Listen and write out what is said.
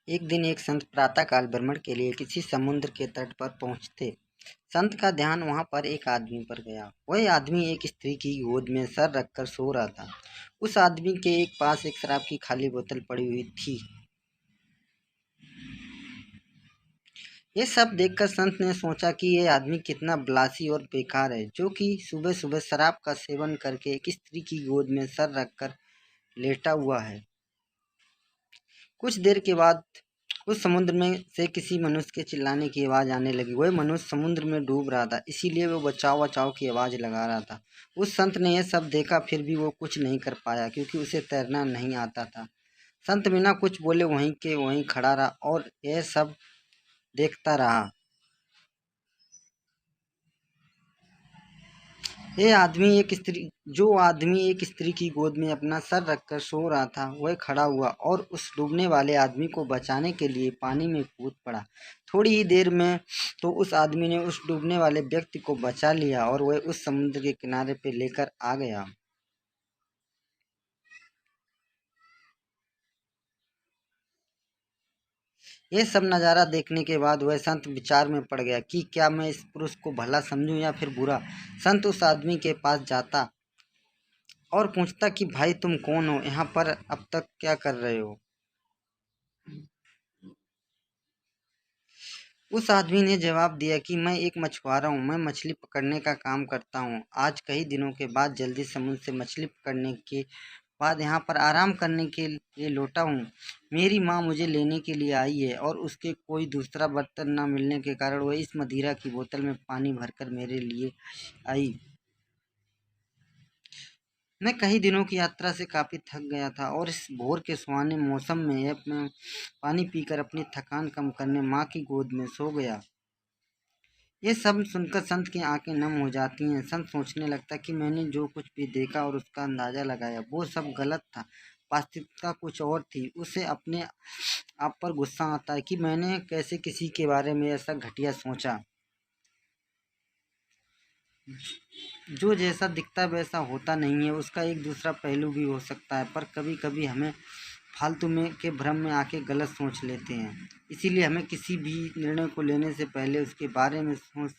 एक दिन एक संत प्रातःकाल भ्रमण के लिए किसी समुद्र के तट पर पहुंचते। संत का ध्यान वहां पर एक आदमी पर गया। वह आदमी एक स्त्री की गोद में सर रखकर सो रहा था। उस आदमी के एक पास एक शराब की खाली बोतल पड़ी हुई थी। ये सब देखकर संत ने सोचा कि यह आदमी कितना ब्लासी और बेकार है, जो कि सुबह सुबह शराब का सेवन करके एक स्त्री की गोद में सर रखकर लेटा हुआ है। कुछ देर के बाद उस समुद्र में से किसी मनुष्य के चिल्लाने की आवाज़ आने लगी। वह मनुष्य समुद्र में डूब रहा था, इसीलिए वो बचाओ बचाओ की आवाज़ लगा रहा था। उस संत ने यह सब देखा, फिर भी वो कुछ नहीं कर पाया क्योंकि उसे तैरना नहीं आता था। संत बिना कुछ बोले वहीं के वहीं खड़ा रहा और यह सब देखता रहा। जो आदमी एक स्त्री की गोद में अपना सर रखकर सो रहा था, वह खड़ा हुआ और उस डूबने वाले आदमी को बचाने के लिए पानी में कूद पड़ा। थोड़ी ही देर में तो उस आदमी ने उस डूबने वाले व्यक्ति को बचा लिया और वह उस समुद्र के किनारे पे लेकर आ गया। यह सब नज़ारा देखने के बाद वह संत विचार में पड़ गया कि क्या मैं इस पुरुष को भला समझूं या फिर बुरा। संत उस आदमी के पास जाता और पूछता कि भाई तुम कौन हो, यहाँ पर अब तक क्या कर रहे हो। उस आदमी ने जवाब दिया कि मैं एक मछुआरा हूँ, मैं मछली पकड़ने का काम करता हूँ। आज कई दिनों के बाद जल्दी समुद्र से मछली पकड़ने के बाद यहाँ पर आराम करने के लिए लौटा हूँ। मेरी माँ मुझे लेने के लिए आई है और उसके कोई दूसरा बर्तन न मिलने के कारण वह इस मदिरा की बोतल में पानी भरकर मेरे लिए आई। मैं कई दिनों की यात्रा से काफ़ी थक गया था और इस भोर के सुहाने मौसम में मैं पानी पीकर अपनी थकान कम करने माँ की गोद में सो गया। ये सब सुनकर संत की आंखें नम हो जाती हैं। संत सोचने लगता कि मैंने जो कुछ भी देखा और उसका अंदाज़ा लगाया वो सब गलत था। वास्तविकता कुछ और थी। उसे अपने आप पर गुस्सा आता है कि मैंने कैसे किसी के बारे में ऐसा घटिया सोचा। जो जैसा दिखता है वैसा होता नहीं है, उसका एक दूसरा पहलू भी हो सकता है, पर कभी कभी हमें फालतू में के भ्रम में आके गलत सोच लेते हैं। इसीलिए हमें किसी भी निर्णय को लेने से पहले उसके बारे में सोच